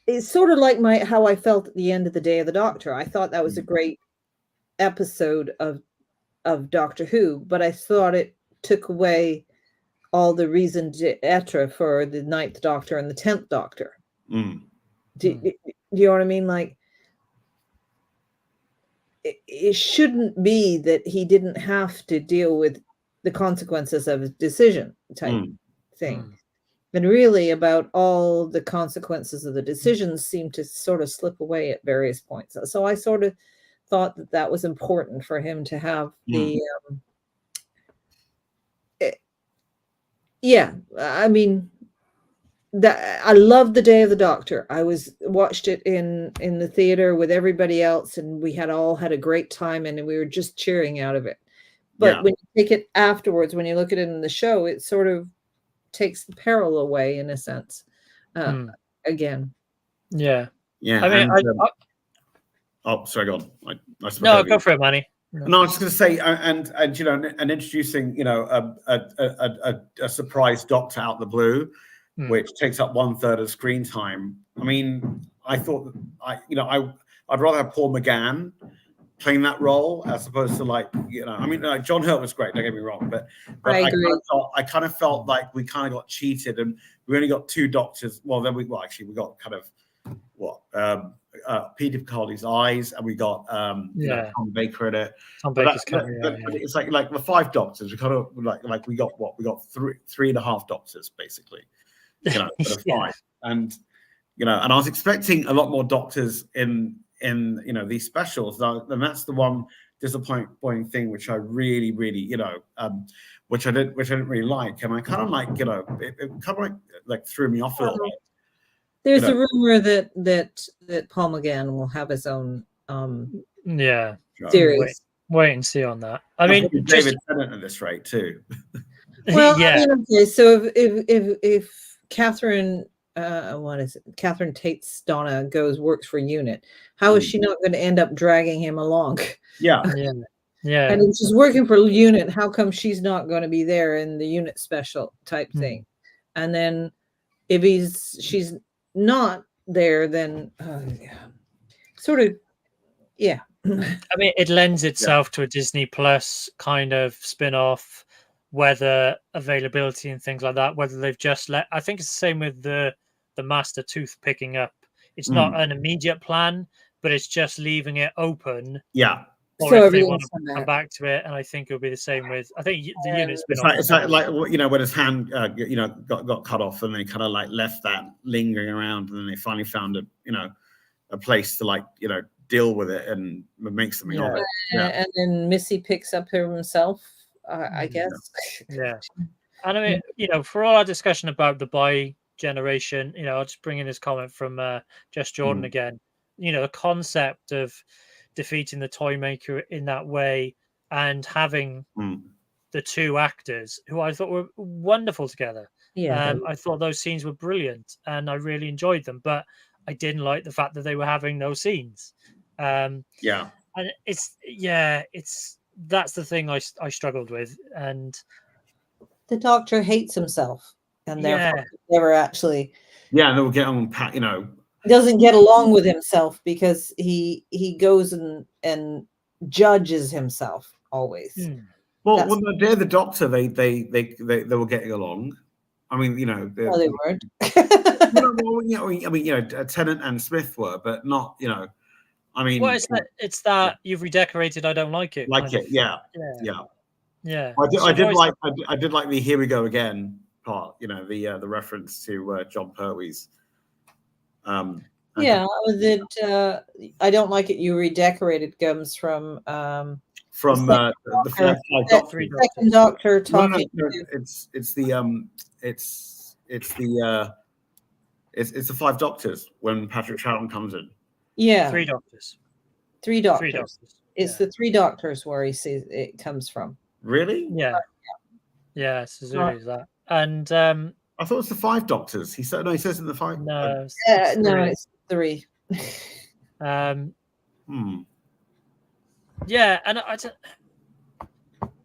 It's sort of like how I felt at the end of the Day of the Doctor. I thought that was a great episode of Doctor Who, but I thought it took away all the raison d'etre for the 9th Doctor and the 10th Doctor. Do you know what I mean? Like, it shouldn't be that he didn't have to deal with the consequences of his decision type thing. And really about all the consequences of the decisions seem to sort of slip away at various points. So I sort of thought that was important for him to have the... I mean, that I loved the Day of the Doctor. I watched it in the theater with everybody else, and we all had a great time, and we were just cheering out of it. But when you take it afterwards, when you look at it in the show, it sort of takes the peril away in a sense. Again. Yeah. I mean, oh, sorry, go on. No, go for it, Manny. No, I was just going to say, and you know, and introducing, you know, a surprise Doctor out the blue, which takes up 1/3 of screen time. I mean, I thought, I'd rather have Paul McGann playing that role as opposed to, like, you know, I mean, John Hurt was great. Don't get me wrong, but I agree. I kind of felt like we kind of got cheated, and we only got 2 Doctors. Well, then we got kind of Peter Capaldi's Eyes, and we got you know, Tom Baker in it. Tom Baker's but it's like the 5 Doctors. We kind of like we got 3.5 Doctors basically, you know, out of 5. And you know, and I was expecting a lot more Doctors in you know, these specials, and that's the one disappointing thing which I really you know, which I didn't really like, and I kind of like, you know, it kind of like threw me off a little bit. There's a rumor that Paul McGann will have his own series. Wait and see on that. I mean, David Tennant at this rate too. Well, I mean, okay, so if Catherine, Catherine Tate's Donna works for Unit, how is she not going to end up dragging him along? Yeah. And if she's working for Unit, how come she's not going to be there in the Unit special type thing? And then if she's not there, then sort of, I mean, it lends itself to a Disney Plus kind of spin-off, whether availability and things like that, whether they've just I think it's the same with the Master Tooth picking up. It's not an immediate plan, but it's just leaving it open. Or so if they want to come back to it, and I think it'll be the same with. I think the Unit's been. It's like you know, when his hand you know, got cut off, and they kind of like left that lingering around, and then they finally found a place to, like, you know, deal with it and make something of it. And then Missy picks up himself, I guess. Yeah. And I mean, for all our discussion about the bi-generation, I'll just bring in this comment from Jess Jordan again. The concept of defeating the toy maker in that way and having the two actors who I thought were wonderful together. Yeah. I thought those scenes were brilliant and I really enjoyed them, but I didn't like the fact that they were having those scenes. And that's the thing I struggled with. And the Doctor hates himself and therefore never actually and they'll get on doesn't get along with himself because he goes and judges himself always. Well, when they're the Doctor, they were getting along. I mean, they weren't. I mean, Tennant and Smith were, but not, I mean, well, it's that you've redecorated. I don't like it. Yeah. I did like the "Here we go again" part. The reference to John Pertwee's. That I don't like it. You redecorated comes from the second Doctor talking. No, it's the Five Doctors when Patrick Troughton comes in. Yeah, Three Doctors. It's the Three Doctors where he says it comes from. Really? Yeah. Suzuki is that, and I thought it was the Five Doctors. He says in the Five. No, it's three. Yeah, and I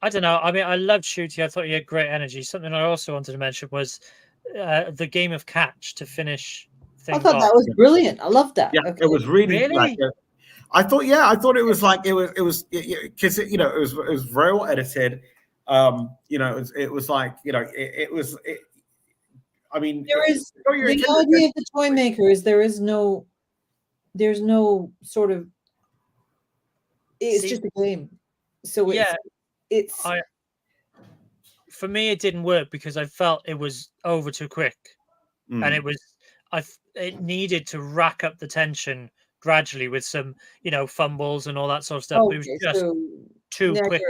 don't know. I mean, I loved Shooty. I thought he had great energy. Something I also wanted to mention was the game of catch to finish things. I thought that was brilliant. I loved that. Yeah, it was really. I thought it was like it was because it was very well edited. It was like I mean, there is the idea of the toy maker is there's no sort of. It's just a game, so for me it didn't work because I felt it was over too quick, and it needed to rack up the tension gradually with some fumbles and all that sort of stuff. It was just too quick.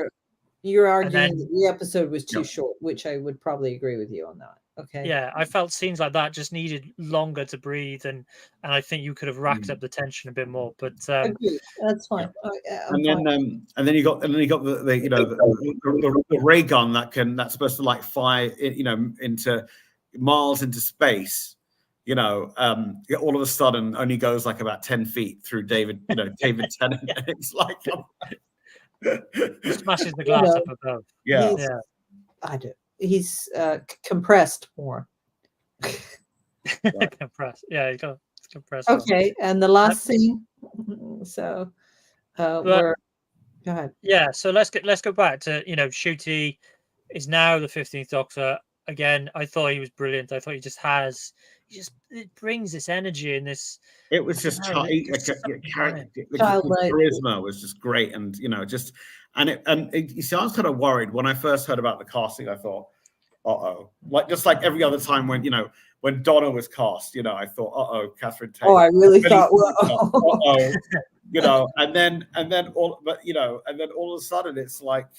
You're arguing that the episode was too short, which I would probably agree with you on that. Okay. Yeah, I felt scenes like that just needed longer to breathe, and I think you could have racked up the tension a bit more. But that's fine. And then you got the ray gun that's supposed to like fire into miles into space. All of a sudden only goes like about 10 feet through David Tennant. It's like smashes the glass up above. Yeah. I do. He's compressed more. Compressed. Yeah, he got compressed. Okay, and the last scene. So, go ahead. Yeah, so let's go back to Shooty is now the 15th Doctor again. I thought he was brilliant. I thought it brings this energy and this. It was just the charisma was just great, and you see, I was kind of worried when I first heard about the casting. I thought, just like every other time when Donna was cast, I thought, Catherine Tate. Oh, I really thought, and then all of a sudden it's like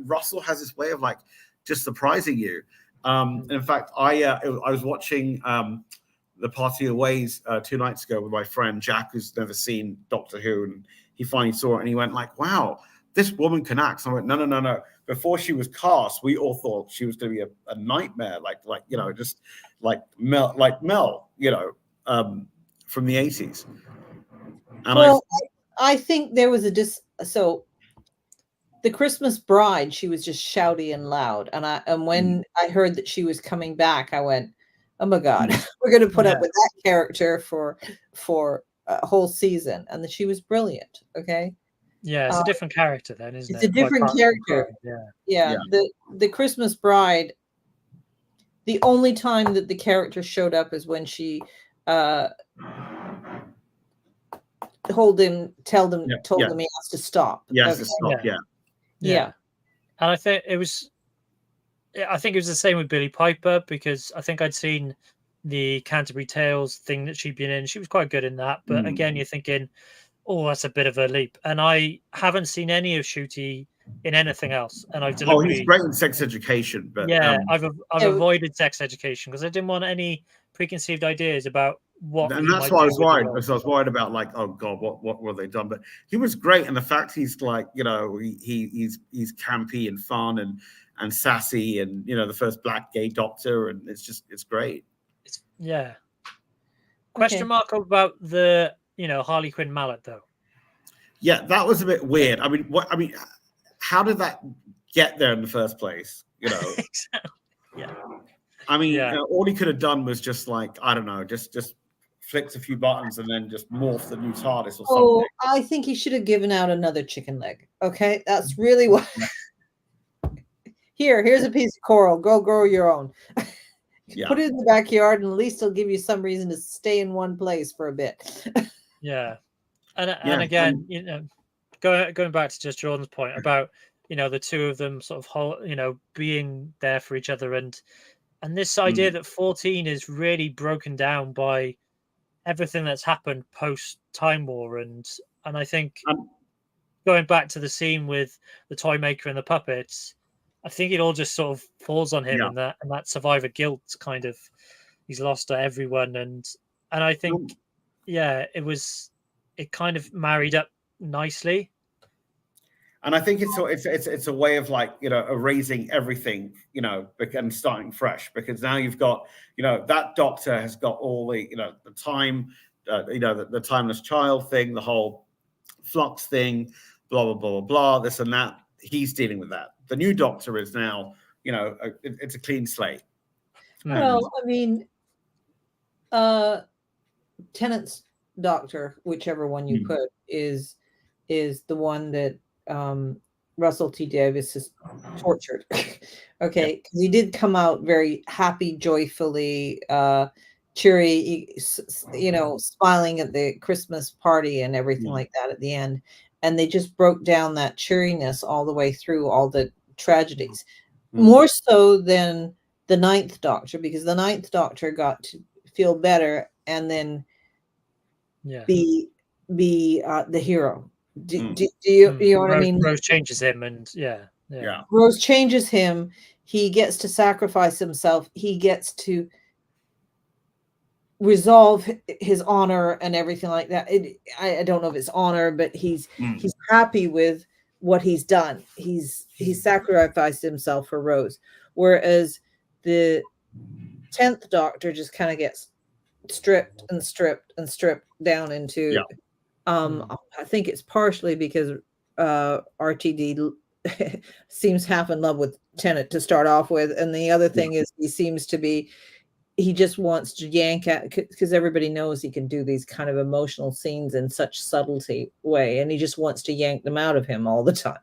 Russell has this way of like just surprising you. In fact, I was watching The Party of Ways 2 nights ago with my friend Jack, who's never seen Doctor Who, and he finally saw it and he went like, "Wow, this woman can act." So I went, no. Before she was cast, we all thought she was going to be a nightmare, just like Mel, from the 80s. And I think there was so the Christmas Bride, she was just shouty and loud, and when I heard that she was coming back, I went, "Oh my God, we're going to put up with that character for a whole season," and she was brilliant. Okay. Yeah, it's a different character then, isn't it? It's a different character. Yeah. The Christmas Bride, the only time that the character showed up is when she told him he has to stop. Yes, to stop. Yeah. And I think it was the same with Billie Piper, because I think I'd seen the Canterbury Tales thing that she'd been in. She was quite good in that, but again, you're thinking oh, that's a bit of a leap. And I haven't seen any of Shooty in anything else. And I've Oh, deliberately, he's great in Sex Education, but yeah, I've Yeah. avoided Sex Education because I didn't want any preconceived ideas about what and he that's might why I do was with the worried role. because I was worried about like, oh god, what were they done? But he was great, and the fact he's like, you know, he's campy and fun and sassy, and you know, the first black gay doctor, and it's great. Yeah. Question mark about the, you know, Harley Quinn mallet though. Yeah, that was a bit weird. I mean, what? I mean, how did that get there in the first place? You know. Exactly. Yeah. I mean, Yeah. all he could have done was just like, I don't know, just flicked a few buttons and then just morph the new TARDIS or something. Oh, I think he should have given out another chicken leg. Okay, that's really what. Here's a piece of coral. Go grow your own. Yeah. Put it in the backyard, and at least it'll give you some reason to stay in one place for a bit. Yeah. And again, you know, going back to just Jordan's point about, you know, the two of them sort of, you know, being there for each other, and this idea that 14 is really broken down by everything that's happened post Time War, and I think going back to the scene with the toy maker and the puppets, I think it all just sort of falls on him, and that survivor guilt kind of, he's lost to everyone, and I think it kind of married up nicely. And I think it's a way of like, you know, erasing everything, you know, and starting fresh, because now you've got, you know, that doctor has got all the, you know, the time, you know, the timeless child thing, the whole flux thing, blah blah blah blah blah, this and that. He's dealing with that. The new doctor is now, you know, it's a clean slate. Well, I mean, Tennant's doctor, whichever one you put, is the one that Russell T Davies has tortured. Okay, because he did come out very happy, joyfully, cheery, you know, smiling at the Christmas party and everything like that at the end, and they just broke down that cheeriness all the way through all the tragedies, more so than the Ninth Doctor, because the Ninth Doctor got to feel better and then be the hero. Do you know what I mean? Rose changes him, and Rose changes him. He gets to sacrifice himself. He gets to resolve his honor and everything like that. I don't know if it's honor, but he's happy with what he's done. He's sacrificed himself for Rose, whereas the 10th Doctor just kind of gets stripped and stripped and stripped down into I think it's partially because RTD seems half in love with Tennant to start off with, and the other thing is he just wants to yank at, because everybody knows he can do these kind of emotional scenes in such subtlety way, and he just wants to yank them out of him all the time.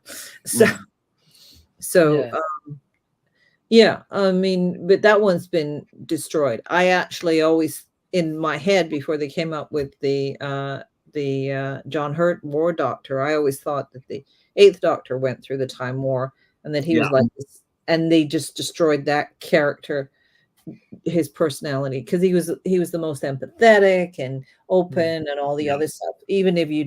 I mean, but that one's been destroyed. I actually always, in my head, before they came up with the John Hurt War Doctor, I always thought that the 8th Doctor went through the Time War, and that he was like this, and they just destroyed that character, his personality, because he was the most empathetic and open and all the other stuff. Even if you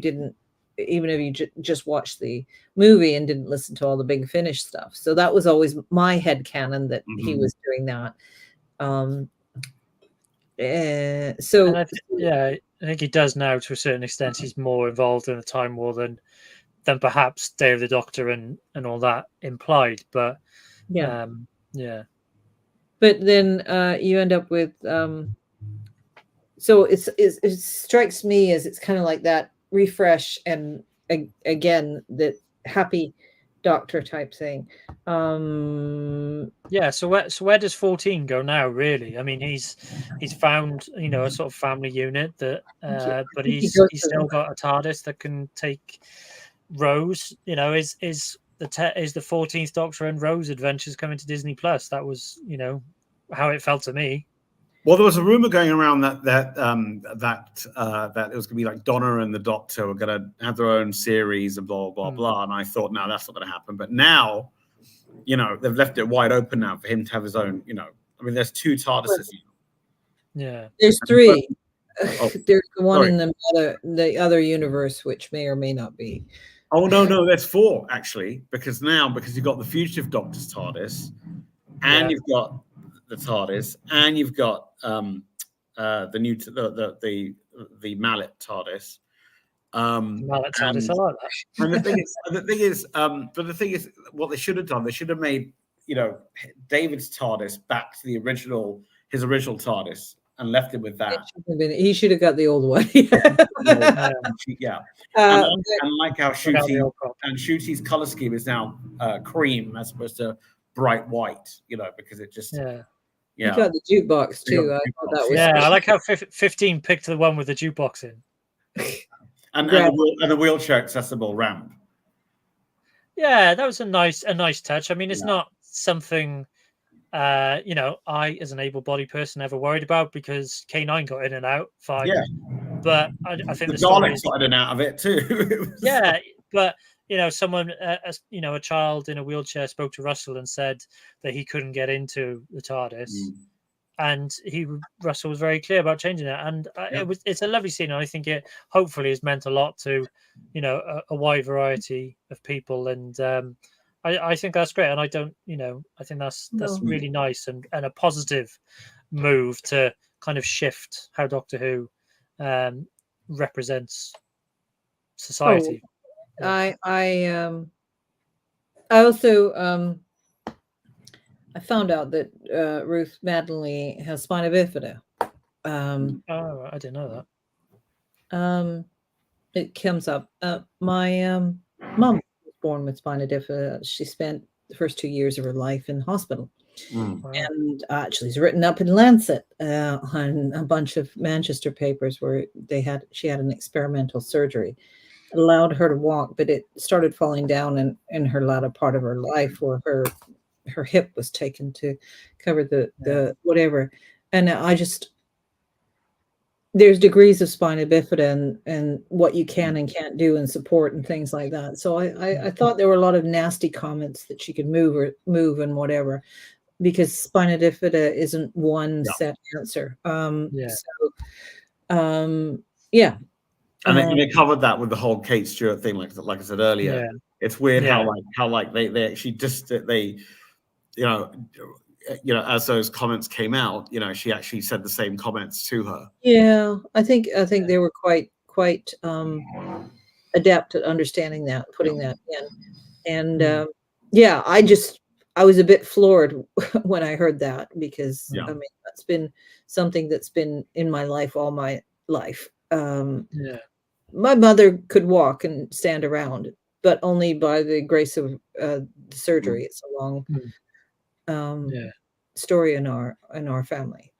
just watched the movie and didn't listen to all the Big Finish stuff. So that was always my headcanon, that he was doing that. I think he does now to a certain extent. He's more involved in the Time War than perhaps Day of the Doctor and all that implied. But But then you end up with so it strikes me as it's kind of like that refresh and again that happy Doctor type thing. So where does 14 go now, really? I mean, he's found, you know, a sort of family unit that but he's still got a TARDIS that can take Rose. You know, is the 14th Doctor and Rose adventures coming to Disney Plus? That was, you know, how it felt to me. Well, there was a rumor going around that it was going to be like Donna and the Doctor were going to have their own series and blah blah blah. And I thought, no, that's not going to happen. But now, you know, they've left it wide open now for him to have his own. You know, I mean, there's 2 TARDISes. There's 3. There's the one sorry. in the other universe, which may or may not be. Oh no, there's 4 actually, because you've got the fugitive Doctor's TARDIS, and you've got the TARDIS, and you've got the new the mallet TARDIS. Mallet TARDIS, I like that. And the thing is, what they should have done, they should have made, you know, David's TARDIS back to his original TARDIS and left him with that. He should have got the old one. Yeah. And like how Shooty's color scheme is now cream as opposed to bright white, you know, because it just He got the jukebox too. I thought that was I like how 15 picked the one with the jukebox in. and the wheelchair accessible ramp. Yeah, that was a nice touch. I mean, it's not something you know, I as an able-bodied person ever worried about, because K9 got in and out fine. Yeah. But I think the Daleks got in and out of it too. Yeah, but you know, someone, you know, a child in a wheelchair spoke to Russell and said that he couldn't get into the TARDIS, and Russell was very clear about changing it. And it's a lovely scene, and I think it hopefully has meant a lot to, you know, a wide variety of people. And I think that's great, and I don't, you know, I think that's really nice and a positive move to kind of shift how Doctor Who represents society. I also I found out that Ruth Maddenley has spina bifida. Oh, I didn't know that. It comes up. My mom was born with spina bifida. She spent the first 2 years of her life in hospital. And actually, it's written up in Lancet on a bunch of Manchester papers where she had an experimental surgery. It allowed her to walk, but it started falling down in her latter part of her life, where her hip was taken to cover the whatever. And there's degrees of spina bifida and what you can and can't do and support and things like that. So I thought there were a lot of nasty comments that she could move and whatever, because spina bifida isn't one set answer. And they covered that with the whole Kate Stewart thing, like I said earlier. Yeah. It's weird how they actually you know, as those comments came out, you know, she actually said the same comments to her. Yeah, I think they were quite adept at understanding that, putting that in, and I was a bit floored when I heard that, because I mean, that's been something that's been in my life all my life. My mother could walk and stand around, but only by the grace of the surgery. It's a long story in our family.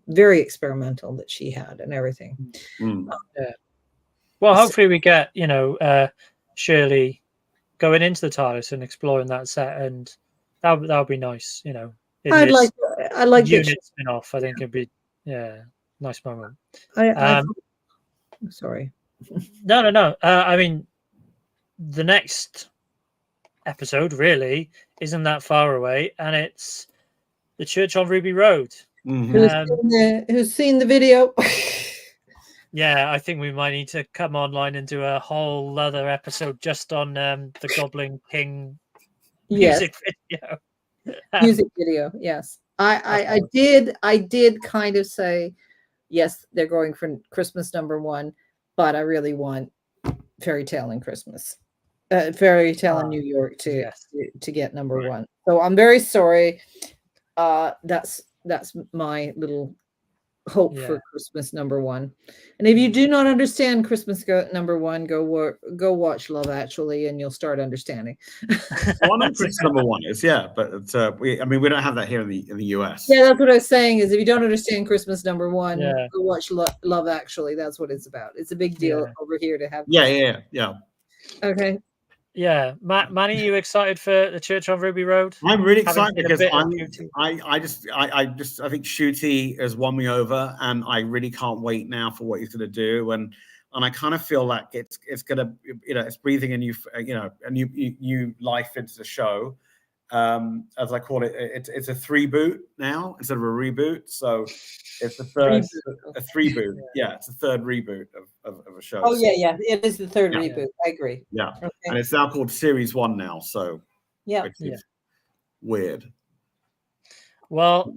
Very experimental that she had and everything. Well, hopefully we get, you know, Shirley going into the TARDIS and exploring that set, and that would be nice, you know. I'd like unit spin-off. I think it'd be nice moment. Sorry. No. I mean, the next episode really isn't that far away, and it's the Church on Ruby Road. Who's seen the video? Yeah, I think we might need to come online and do a whole other episode just on the Goblin King music video. Music video, yes. I did kind of say, yes, they're going for Christmas #1, but I really want Fairy Tale in Christmas. Fairy Tale in New York to get #1. So I'm very sorry. That's my little hope for Christmas #1. And if you do not understand Christmas #1, go watch Love Actually, and you'll start understanding. One of Christmas #1 is but we don't have that here in the US. Yeah, that's what I was saying. Is if you don't understand Christmas #1, go watch Love Actually. That's what it's about. It's a big deal over here to have. Yeah. Okay. Yeah, Manny, you excited for the Church on Ruby Road? I'm really excited because I think Shooty has won me over, and I really can't wait now for what he's going to do, and I kind of feel like it's going to, you know, it's breathing a new life into the show, as I call it, it's a 3-boot now instead of a reboot. So it's the third, a 3-boot. Yeah, it's the third reboot of a show. Oh yeah, it is the third Yeah. reboot. I agree. Yeah, Okay. and it's now called Series 1 now. So Yeah, which is weird. Well,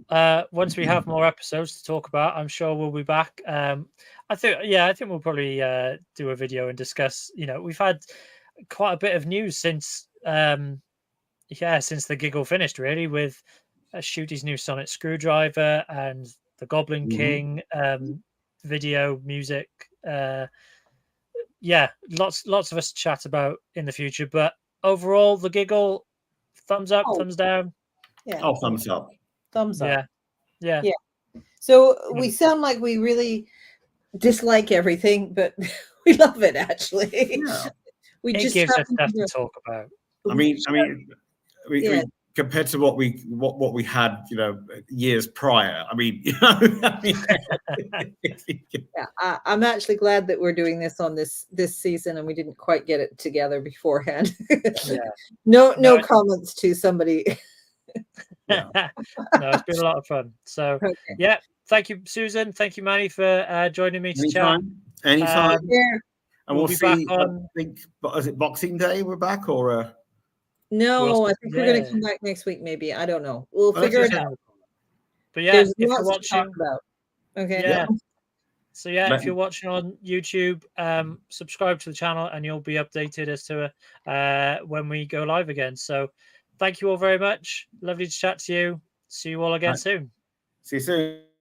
once we have more episodes to talk about, I'm sure we'll be back. I think we'll probably do a video and discuss. You know, we've had quite a bit of news since since the Giggle finished, really, with Shooty's new sonic screwdriver and the Goblin King video, music. Lots of us to chat about in the future. But overall, the Giggle, thumbs up, thumbs down. Yeah. Oh, thumbs up. Thumbs up. Yeah. So we sound like we really dislike everything, but we love it actually. Yeah. It just gives us stuff to talk about. I mean, we compared to what we had, years prior. I mean, yeah, I'm actually glad that we're doing this on this season, and we didn't quite get it together beforehand. No comments to somebody. No, it's been a lot of fun. So yeah, thank you, Susan. Thank you, Manny, for joining me to chat. Anytime. And we'll be see. back on. I think, is it Boxing Day? We're back, or no? I think we're going to come back next week. Maybe, I don't know. We'll figure it out. But yeah, there's if you're watching, okay. So yeah, if you're watching on YouTube, subscribe to the channel, and you'll be updated as to when we go live again. So thank you all very much. Lovely to chat to you. See you all again soon. See you soon.